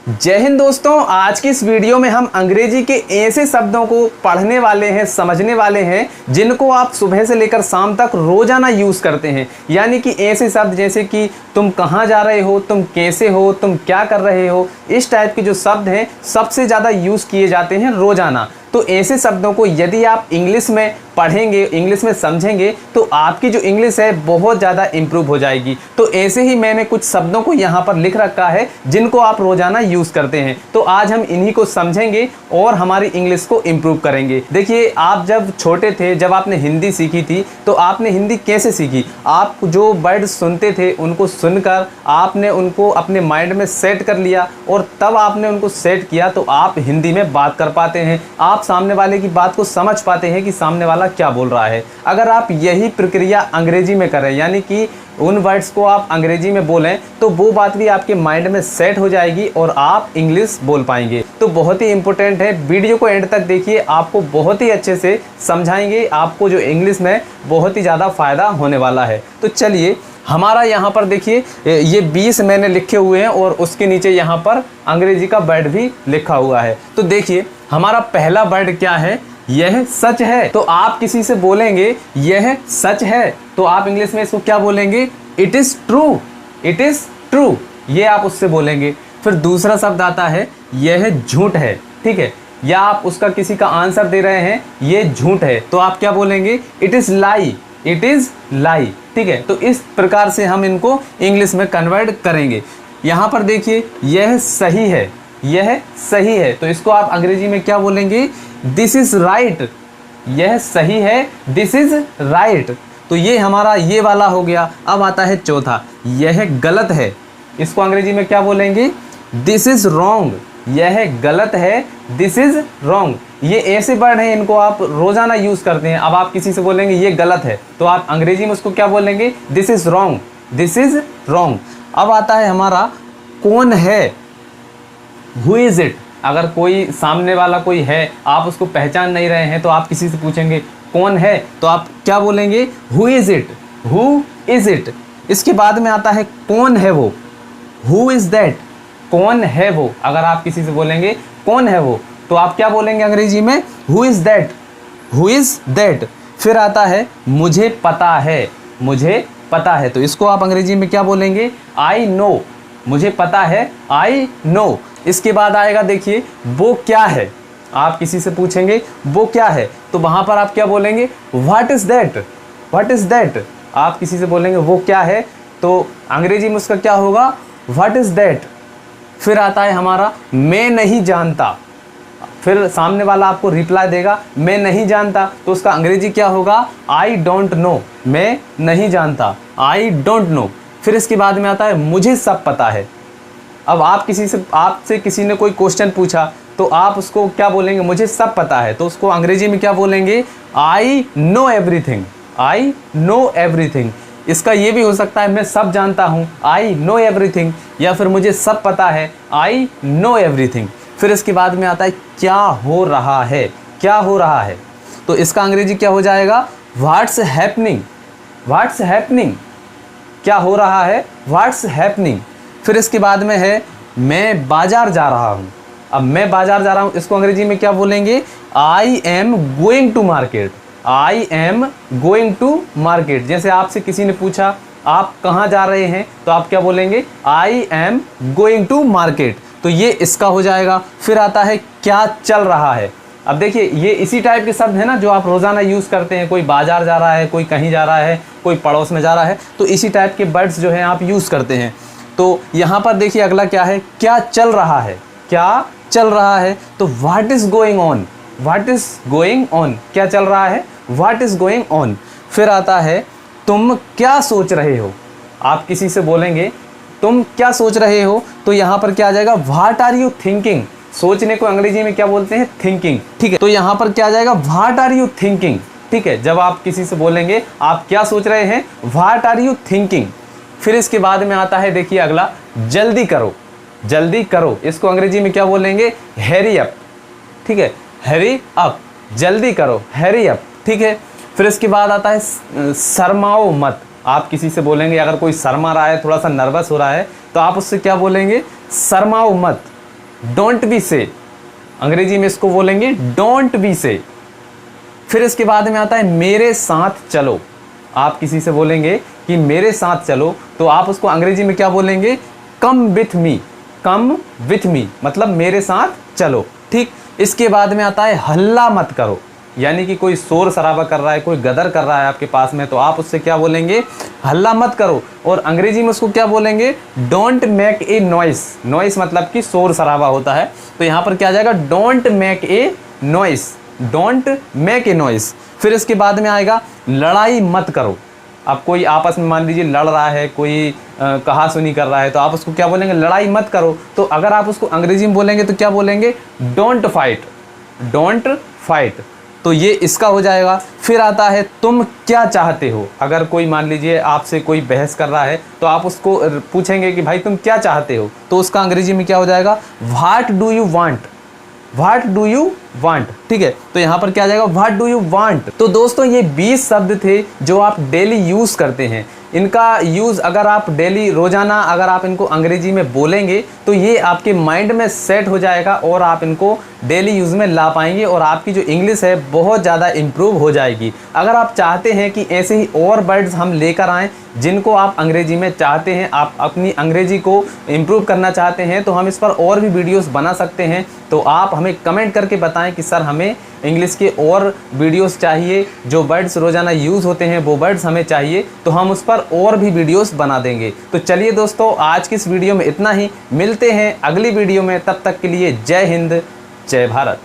जय हिंद दोस्तों, आज की इस वीडियो में हम अंग्रेजी के ऐसे शब्दों को पढ़ने वाले हैं, समझने वाले हैं जिनको आप सुबह से लेकर शाम तक रोजाना यूज करते हैं। यानी कि ऐसे शब्द जैसे कि तुम कहाँ जा रहे हो, तुम कैसे हो, तुम क्या कर रहे हो, इस टाइप के जो शब्द हैं सबसे ज़्यादा यूज किए जाते हैं रोजाना। तो ऐसे शब्दों को यदि आप इंग्लिश में पढ़ेंगे, इंग्लिश में समझेंगे तो आपकी जो इंग्लिश है बहुत ज़्यादा इम्प्रूव हो जाएगी। तो ऐसे ही मैंने कुछ शब्दों को यहाँ पर लिख रखा है जिनको आप रोज़ाना यूज़ करते हैं। तो आज हम इन्हीं को समझेंगे और हमारी इंग्लिश को इम्प्रूव करेंगे। देखिए, आप जब छोटे थे, जब आपने हिंदी सीखी थी तो आपने हिंदी कैसे सीखी? आप जो वर्ड सुनते थे उनको सुनकर आपने उनको अपने माइंड में सेट कर लिया और तब आपने उनको सेट किया तो आप हिंदी में बात कर पाते हैं। आप सामने वाले की बात को समझ पाते हैं कि सामने वाला क्या बोल रहा है। अगर आप यही प्रक्रिया अंग्रेजी में करें, यानी कि उन वर्ड्स को आप अंग्रेजी में बोलें, तो वो बात भी आपके माइंड में सेट हो जाएगी और आप इंग्लिश बोल पाएंगे। तो बहुत ही इंपॉर्टेंट है, वीडियो को एंड तक देखिए, आपको बहुत ही अच्छे से समझाएंगे। आपको जो इंग्लिश में बहुत ही ज़्यादा फ़ायदा होने वाला है। तो चलिए, हमारा यहाँ पर देखिए ये 20 मैंने लिखे हुए हैं और उसके नीचे यहाँ पर अंग्रेजी का वर्ड भी लिखा हुआ है। तो देखिए, हमारा पहला वर्ड क्या है? यह सच है। तो आप किसी से बोलेंगे यह सच है, तो आप इंग्लिश में इसको क्या बोलेंगे? It is true. It is true, ये आप उससे बोलेंगे। फिर दूसरा शब्द आता है यह झूठ है, ठीक है। या आप उसका किसी का आंसर दे रहे हैं ये झूठ है, तो आप क्या बोलेंगे? It is lie. It is lie, ठीक है। तो इस प्रकार से हम इनको इंग्लिश में कन्वर्ट करेंगे। यहाँ पर देखिए, यह सही है। यह सही है, तो इसको आप अंग्रेजी में क्या बोलेंगे? This is right. यह सही है, दिस इज़ राइट। तो ये हमारा ये वाला हो गया। अब आता है चौथा, यह गलत है। इसको अंग्रेजी में क्या बोलेंगे? This is wrong. यह गलत है, दिस इज़ रॉन्ग। ये ऐसे वर्ड हैं, इनको आप रोज़ाना यूज़ करते हैं। अब आप किसी से बोलेंगे ये गलत है, तो आप अंग्रेजी में उसको क्या बोलेंगे? This is wrong. This is wrong. अब आता है हमारा कौन है? Who is it. अगर कोई सामने वाला कोई है, आप उसको पहचान नहीं रहे हैं, तो आप किसी से पूछेंगे कौन है, तो आप क्या बोलेंगे? Who is it. Who is it. इसके बाद में आता है कौन है वो? Who is that. कौन है वो? अगर आप किसी से बोलेंगे कौन है वो, तो आप क्या बोलेंगे अंग्रेजी में? Who is that. Who is that. फिर आता है मुझे पता है। मुझे पता है, तो इसको आप अंग्रेजी में क्या बोलेंगे? I know. मुझे पता है, आई नो। इसके बाद आएगा, देखिए, वो क्या है। आप किसी से पूछेंगे वो क्या है, तो वहाँ पर आप क्या बोलेंगे? What is that. What is that. आप किसी से बोलेंगे वो क्या है, तो अंग्रेजी में उसका क्या होगा? What is that. फिर आता है हमारा मैं नहीं जानता। फिर सामने वाला आपको रिप्लाई देगा मैं नहीं जानता, तो उसका अंग्रेजी क्या होगा? I don't know. मैं नहीं जानता, आई डोंट नो। फिर इसके बाद में आता है मुझे सब पता है। अब आपसे किसी ने कोई क्वेश्चन पूछा, तो आप उसको क्या बोलेंगे? मुझे सब पता है, तो उसको अंग्रेजी में क्या बोलेंगे? I know everything. I know everything. इसका ये भी हो सकता है मैं सब जानता हूँ, आई नो एवरीथिंग, या फिर मुझे सब पता है, आई नो एवरीथिंग। फिर इसके बाद में आता है क्या हो रहा है। क्या हो रहा है, तो इसका अंग्रेजी क्या हो जाएगा? What's happening. What's happening. क्या हो रहा है? What's happening. फिर इसके बाद में है मैं बाजार जा रहा हूँ। अब मैं बाजार जा रहा हूँ, इसको अंग्रेजी में क्या बोलेंगे? I am going to market. I am going to market. जैसे आपसे किसी ने पूछा आप कहाँ जा रहे हैं, तो आप क्या बोलेंगे? I am going to market. तो ये इसका हो जाएगा। फिर आता है क्या चल रहा है। अब देखिए, ये इसी टाइप के शब्द हैं ना जो आप रोज़ाना यूज़ करते हैं। कोई बाजार जा रहा है, कोई कहीं जा रहा है, कोई पड़ोस में जा रहा है, तो इसी टाइप के वर्ड्स जो हैं आप यूज़ करते हैं। तो यहाँ पर देखिए अगला क्या है? क्या चल रहा है। क्या चल रहा है, तो what is going on. What is going on. क्या चल रहा है? What is going on. फिर आता है तुम क्या सोच रहे हो। आप किसी से बोलेंगे तुम क्या सोच रहे हो, तो यहाँ पर क्या आ जाएगा? What are you thinking. सोचने को अंग्रेजी में क्या बोलते हैं? थिंकिंग, ठीक है। तो यहाँ पर क्या आ जाएगा? व्हाट आर यू थिंकिंग, ठीक है। जब आप किसी से बोलेंगे आप क्या सोच रहे हैं, व्हाट आर यू थिंकिंग। फिर इसके बाद में आता है, देखिए अगला, जल्दी करो। जल्दी करो, इसको अंग्रेजी में क्या बोलेंगे? हैरी अप, ठीक है। हैरी अप, जल्दी करो, हैरी अप, ठीक है। फिर इसके बाद आता है शर्माओ मत। आप किसी से बोलेंगे, अगर कोई शर्मा रहा है, थोड़ा सा नर्वस हो रहा है, तो आप उससे क्या बोलेंगे? शर्माओ मत। डोंट बी से, अंग्रेजी में इसको बोलेंगे डोंट बी से। फिर इसके बाद में आता है मेरे साथ चलो। आप किसी से बोलेंगे कि मेरे साथ चलो, तो आप उसको अंग्रेजी में क्या बोलेंगे? Come with me, come with me मतलब मेरे साथ चलो। ठीक, इसके बाद में आता है हल्ला मत करो, यानी कि कोई शोर शराबा कर रहा है, कोई गदर कर रहा है आपके पास में, तो आप उससे क्या बोलेंगे? हल्ला मत करो। और अंग्रेजी में उसको क्या बोलेंगे? Don't make a noise. Noise मतलब कि शोर शराबा होता है, तो यहाँ पर क्या आ जाएगा? Don't make a noise, don't make a noise. फिर इसके बाद में आएगा लड़ाई मत करो। अब कोई आपस में मान लीजिए लड़ रहा है, कोई कहा सुनी कर रहा है, तो आप उसको क्या बोलेंगे? लड़ाई मत करो। तो अगर आप उसको अंग्रेजी में बोलेंगे तो क्या बोलेंगे? Don't fight, don't fight. तो ये इसका हो जाएगा। फिर आता है तुम क्या चाहते हो। अगर कोई मान लीजिए आपसे कोई बहस कर रहा है, तो आप उसको पूछेंगे कि भाई तुम क्या चाहते हो, तो उसका अंग्रेजी में क्या हो जाएगा? What do you want, what do you want. ठीक है, तो यहाँ पर क्या आ जाएगा? What do you want. तो दोस्तों ये 20 शब्द थे जो आप डेली यूज़ करते हैं। इनका यूज़ अगर आप डेली रोज़ाना अगर आप इनको अंग्रेजी में बोलेंगे तो ये आपके माइंड में सेट हो जाएगा और आप इनको डेली यूज़ में ला पाएंगे और आपकी जो इंग्लिश है बहुत ज़्यादा इम्प्रूव हो जाएगी। अगर आप चाहते हैं कि ऐसे ही और वर्ड्स हम लेकर आएँ जिनको आप अंग्रेजी में चाहते हैं, आप अपनी अंग्रेजी को इम्प्रूव करना चाहते हैं, तो हम इस पर और भी वीडियोस बना सकते हैं। तो आप हमें कमेंट करके बताएं कि सर हमें इंग्लिश के और वीडियोस चाहिए, जो वर्ड्स रोज़ाना यूज़ होते हैं वो वर्ड्स हमें चाहिए, तो हम उस पर और भी वीडियोस बना देंगे। तो चलिए दोस्तों, आज की इस वीडियो में इतना ही। मिलते हैं अगली वीडियो में, तब तक के लिए जय हिंद, जय भारत।